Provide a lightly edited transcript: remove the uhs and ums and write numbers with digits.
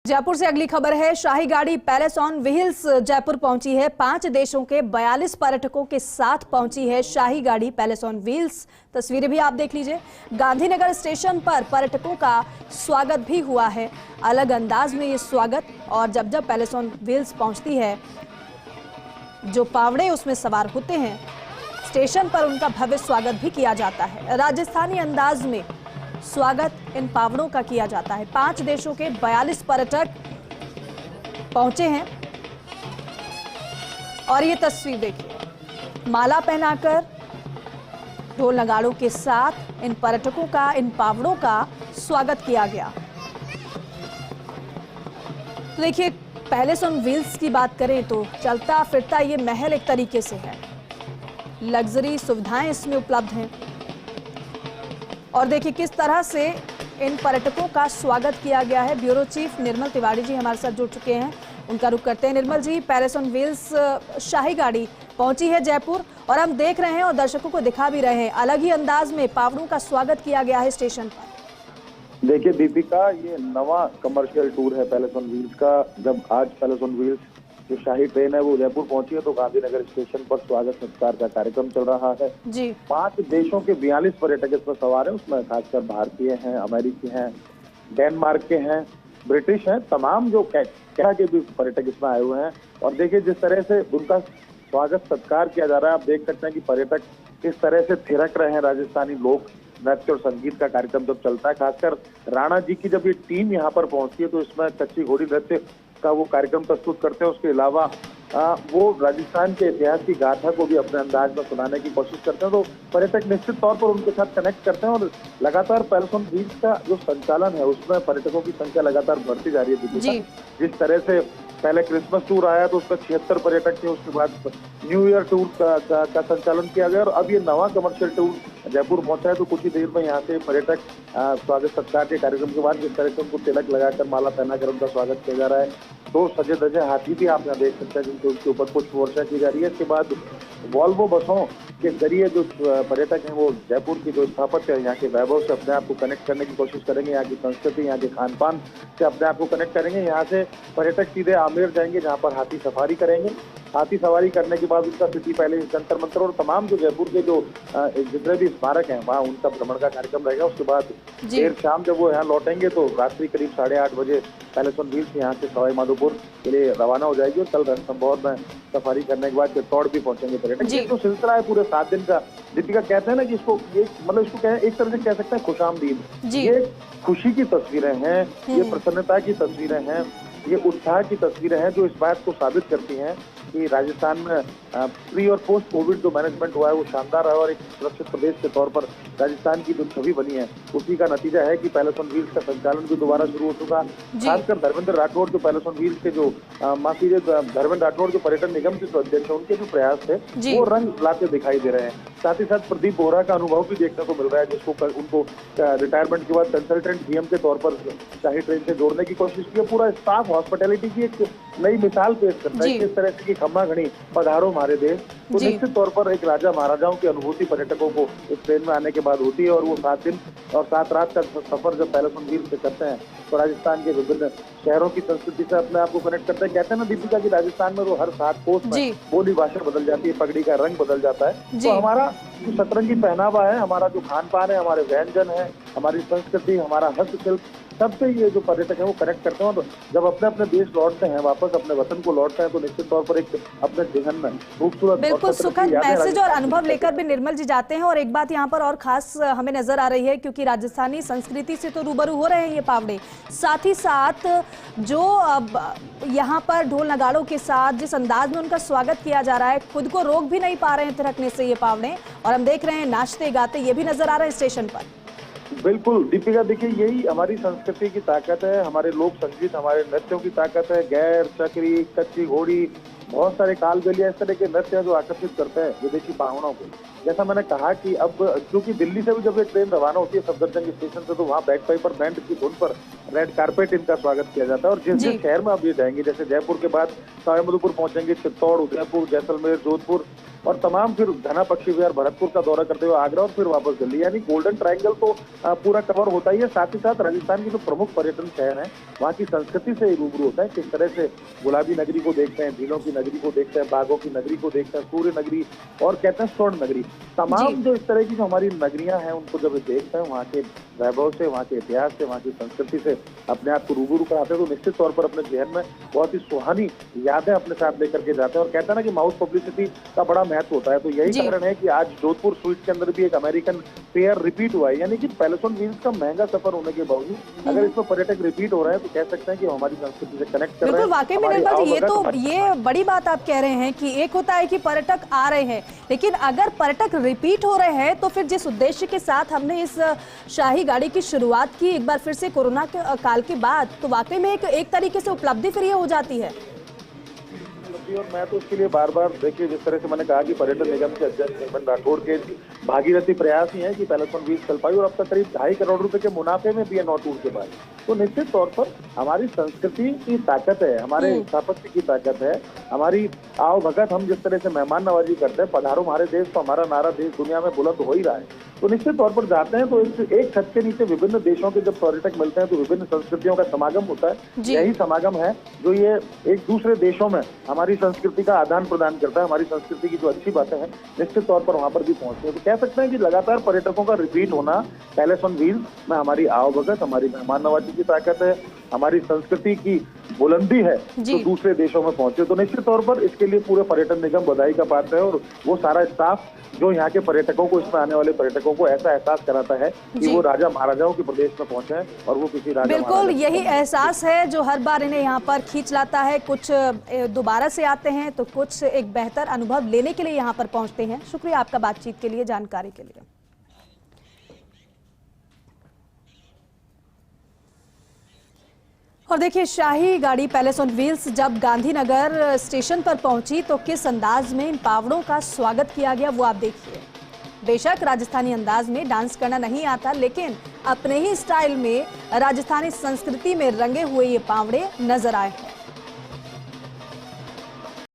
जयपुर से अगली खबर है। शाही गाड़ी पैलेस ऑन व्हील्स जयपुर पहुंची है। 5 देशों के 42 पर्यटकों के साथ पहुंची है शाही गाड़ी पैलेस ऑन व्हील्स। तस्वीरें भी आप देख लीजिए। गांधीनगर स्टेशन पर पर्यटकों का स्वागत भी हुआ है, अलग अंदाज में ये स्वागत। और जब जब पैलेस ऑन व्हील्स पहुंचती है, जो पावड़े उसमें सवार होते हैं, स्टेशन पर उनका भव्य स्वागत भी किया जाता है। राजस्थानी अंदाज में स्वागत इन पावड़ों का किया जाता है। 5 देशों के 42 पर्यटक पहुंचे हैं और ये तस्वीर देखिए, माला पहनाकर ढोल नगाड़ों के साथ इन पर्यटकों का, इन पावड़ों का स्वागत किया गया। तो देखिए, पैलेस ऑन व्हील्स की बात करें तो चलता फिरता ये महल एक तरीके से है। लग्जरी सुविधाएं इसमें उपलब्ध हैं और देखिए किस तरह से इन पर्यटकों का स्वागत किया गया है। ब्यूरो चीफ निर्मल तिवारी जी हमारे साथ जुड़ चुके हैं, उनका रुख करते हैं। निर्मल जी, पैलेस ऑन व्हील्स शाही गाड़ी पहुंची है जयपुर और हम देख रहे हैं और दर्शकों को दिखा भी रहे हैं, अलग ही अंदाज में पावड़ों का स्वागत किया गया है स्टेशन पर। देखिए दीपिका, ये नवा कमर्शियल टूर है पैलेस ऑन व्हील्स का। जब आज पैलेस ऑन व्हील्स जो शाही ट्रेन है वो उदयपुर पहुंची है तो गांधीनगर स्टेशन पर स्वागत सत्कार का कार्यक्रम चल रहा है जी। 5 देशों के 42 पर्यटक इसमें सवार हैं, उसमें खासकर भारतीय हैं, अमेरिकी हैं, डेनमार्क के हैं, ब्रिटिश हैं, तमाम जो कैनेडा के भी पर्यटक इसमें आए हुए हैं। और देखिए जिस तरह से उनका स्वागत सत्कार किया जा रहा है, आप देख सकते हैं कि पर्यटक किस तरह से थिरक रहे हैं। राजस्थानी लोक नृत्य और संगीत का कार्यक्रम जब चलता है, खासकर राणा जी की जब ये टीम यहाँ पर पहुंचती है तो इसमें कच्ची घोड़ी नृत्य का वो कार्यक्रम प्रस्तुत करते हैं। उसके अलावा वो राजस्थान के इतिहास की गाथा को भी अपने अंदाज में सुनाने की कोशिश करते हैं। तो पर्यटक निश्चित तौर पर उनके साथ कनेक्ट करते हैं और लगातार पैलेस ऑन व्हील्स का जो संचालन है उसमें पर्यटकों की संख्या लगातार बढ़ती जा रही है। जिस तरह से पहले क्रिसमस टूर आया तो उसका 76 पर्यटक थे, उसके बाद न्यू ईयर टूर का संचालन किया गया और अब ये नवा कमर्शियल टूर जयपुर पहुंचा है। तो कुछ ही देर में यहाँ से पर्यटक स्वागत सत्कार के कार्यक्रम के बाद जिस तरह से उनको तिलक लगाकर, माला पहनाकर उनका स्वागत किया जा रहा है। 2 सजे धजे हाथी भी आप यहाँ देख सकते हैं जिनके उनके ऊपर पुष्प वर्षा की जा रही है। इसके बाद वॉल्वो बसों के जरिए जो पर्यटक हैं वो जयपुर की जो स्थापत्य है, यहाँ के वैभव से अपने आप को कनेक्ट करने की कोशिश करेंगे, यहाँ की संस्कृति, यहाँ के खान पान से अपने आप को कनेक्ट करेंगे। यहाँ से पर्यटक सीधे आमेर जाएंगे जहाँ पर हाथी सफारी करेंगे। हाथी सवारी करने के बाद उसका सिटी पैलेस, जंतर मंतर और तमाम जो जयपुर के जो जितने भी स्मारक हैं वहाँ उनका भ्रमण का कार्यक्रम रहेगा। उसके बाद देर शाम जब वो यहाँ लौटेंगे तो रात्रि करीब 8:30 बजे पैलेस ऑन व्हील्स यहाँ से सवाई माधोपुर के लिए रवाना हो जाएगी और कल रणथंभौर में सफारी करने के बाद चित्तौड़ भी पहुंचेंगे पर्यटक। ये जो सिलसिला है पूरे 7 दिन का, दीपिका कहते हैं ना कि इसको इसको एक तरह से कह सकते हैं खुशामदीद। ये खुशी की तस्वीरें हैं, ये प्रसन्नता की तस्वीरें हैं, ये उत्साह की तस्वीरें हैं जो इस बात को साबित करती हैं कि राजस्थान में प्री और पोस्ट कोविड जो मैनेजमेंट हुआ है वो शानदार है और एक सुरक्षित प्रदेश के तौर पर राजस्थान की जो छवि बनी है उसी का नतीजा है कि पैलेस ऑन व्हील्स का संचालन भी दोबारा शुरू हो चुका। खासकर धर्मेंद्र राठौड़ जो पैलेस ऑन व्हील्स के जो धर्मेंद्र राठौड़ जो पर्यटन निगम के अध्यक्ष है, उनके जो प्रयास थे वो रंग लाते दिखाई दे रहे हैं। साथ ही साथ प्रदीप बोहरा का अनुभव भी देखने को मिल रहा है, जिसको उनको रिटायरमेंट के बाद कंसल्टेंट जीएम के तौर पर शाही ट्रेन से जोड़ने की कोशिश की। पूरा स्टाफ हॉस्पिटैलिटी की एक नई मिसाल पेश करता है। किस तरह से खम्मा घड़ी पधारो हमारे देश, तो निश्चित तौर पर एक राजा महाराजाओं की अनुभूति पर्यटकों को इस ट्रेन में आने के बाद होती है। और वो 7 दिन और 7 रात का सफर जब पैलेस ऑन व्हील्स से करते हैं तो राजस्थान के विभिन्न शहरों की संस्कृति से अपने आप को कनेक्ट करते हैं। कहते हैं ना दीपिका की राजस्थान में वो हर 7 कोस में बोली भाषा बदल जाती है, पगड़ी का रंग बदल जाता है। तो हमारा जो सतरंगी पहनावा है, हमारा जो खान पान है, हमारे व्यंजन है, हमारी संस्कृति, हमारा हस्तशिल्प, सबसे ये जो पर्यटक है वो कनेक्ट करते हैं। तो जब अपने अपने देश लौटते हैं, वापस अपने वतन को लौटते हैं तो निश्चित तौर पर एक अपने जीवन में खूबसूरत, बिल्कुल सुखद मैसेज और अनुभव लेकर भी निर्मल जी जाते हैं। और एक बात यहाँ पर और खास हमें नजर आ रही है, क्योंकि राजस्थानी संस्कृति से तो रूबरू हो रहे हैं ये पावड़े, साथ ही साथ जो यहाँ पर ढोल नगाड़ों के साथ जिस अंदाज में उनका स्वागत किया जा रहा है, खुद को रोक भी नहीं पा रहे हैं थिरकने से ये पावड़े। और हम देख रहे हैं नाचते गाते ये भी नजर आ रहा है स्टेशन पर। बिल्कुल दीपिका, देखिए यही हमारी संस्कृति की ताकत है, हमारे लोक संगीत, हमारे नृत्यों की ताकत है। गैर, चक्री, कच्ची घोड़ी, बहुत सारे कालबेलिया इस तरह के नृत्य हैं जो आकर्षित करते हैं विदेशी पाहुणों को। जैसा मैंने कहा कि अब क्योंकि दिल्ली से भी जब ये ट्रेन रवाना होती है सफदरजंग स्टेशन से, तो वहाँ बैक पाइपर बैंड की धुन पर रेड कारपेट इनका स्वागत किया जाता है। और जिस जिस शहर में अब ये जाएंगे, जैसे जयपुर के बाद सवाईमाधोपुर पहुंचेंगे, चित्तौड़, उदयपुर, जैसलमेर, जोधपुर और तमाम फिर घना पक्षी विहार, भरतपुर का दौरा करते हुए आगरा और फिर वापस दिल्ली, यानी गोल्डन ट्रायंगल तो पूरा कवर होता ही है। साथ ही साथ राजस्थान की जो प्रमुख पर्यटन शहर है वहाँ की संस्कृति से रूबरू होता है। किस तरह से गुलाबी नगरी को देखते हैं, झीलों की नगरी को देखते हैं, बागों की नगरी को देखते हैं, सूर्य नगरी और कहते हैं स्वर्ण नगरी। तमाम जो इस तरह की जो हमारी नगरियां हैं उनको जब देखते हैं, वहाँ के वैभव से, वहाँ के इतिहास से, वहाँ की संस्कृति से अपने आप को रूबरू कराते हैं, तो निश्चित तौर पर अपने जहन में बहुत ही सुहानी यादें अपने साथ लेकर के जाते हैं। और कहते हैं ना कि माउथ पब्लिसिटी का बड़ा महत्व होता है, तो यही कारण है कि आज जोधपुर स्वीट्स के अंदर भी एक अमेरिकन फेयर रिपीट हुआ है। यानी कि पैलेस ऑन व्हील्स का महंगा सफर होने के बावजूद अगर इसमें पर्यटक रिपीट हो रहे हैं तो कह सकते हैं कि हमारी संस्कृति से कनेक्ट कर रहे हैं। वाकई में निर्मल जी, ये बड़ी बात आप कह रहे हैं कि एक होता है कि पर्यटक आ रहे हैं, लेकिन अगर पर्यटक रिपीट हो रहे हैं तो फिर जिस उद्देश्य के साथ हमने इस शाही गाड़ी की शुरुआत की एक बार फिर से कोरोना के काल के बाद, तो वाकई में एक तरीके से उपलब्धि फिर ये हो जाती है। और मैं तो इसके लिए बार बार देखिए, जिस तरह से मैंने कहा कि पर्यटन निगम के अध्यक्ष हेमंत राठौड़ के भागीरथी प्रयास ही है कि पैलेस ऑन व्हील्स चल पाई, और अब तक करीब 2.5 करोड़ रुपए के मुनाफे में भी है 9 टूर के बाद। तो निश्चित तौर पर हमारी संस्कृति की ताकत है, हमारे स्थापत्य की ताकत है, हमारी आओ भगत, हम जिस तरह से मेहमान नवाजी करते हैं, पधारो हमारे देश, तो हमारा नारा देश दुनिया में बुलंद हो ही रहा है। तो निश्चित तौर पर जाते हैं तो एक छत के नीचे विभिन्न देशों के जब पर्यटक मिलते हैं तो विभिन्न संस्कृतियों का समागम होता है। यही समागम है जो ये एक दूसरे देशों में हमारी संस्कृति का आदान प्रदान करता है। हमारी संस्कृति की जो अच्छी बातें हैं निश्चित तौर पर वहां पर भी पहुंचती है। तो कह सकते हैं कि लगातार पर्यटकों का रिपीट होना पैलेस ऑन व्हील्स में हमारी आवभगत, हमारी मेहमान नवाजी की ताकत है, हमारी संस्कृति की बुलंदी है तो दूसरे देशों में पहुंचे। तो निश्चित तौर पर इसके लिए पूरे पर्यटन निगम बधाई का पात्र है, और वो सारा स्टाफ जो यहाँ के पर्यटकों को, इसमें आने वाले पर्यटकों को ऐसा एहसास कराता है कि वो राजा महाराजाओं के प्रदेश में पहुंचे हैं और वो किसी राजा। बिल्कुल यही एहसास है जो हर बार इन्हें यहाँ पर खींच लाता है। कुछ दोबारा से आते हैं तो कुछ एक बेहतर अनुभव लेने के लिए यहाँ पर पहुंचते हैं। शुक्रिया आपका बातचीत के लिए, जानकारी के लिए। और देखिए, शाही गाड़ी पैलेस ऑन व्हील्स जब गांधीनगर स्टेशन पर पहुंची तो किस अंदाज में इन पावड़ों का स्वागत किया गया वो आप देखिए। बेशक राजस्थानी अंदाज में डांस करना नहीं आता, लेकिन अपने ही स्टाइल में राजस्थानी संस्कृति में रंगे हुए ये पावड़े नजर आए हैं।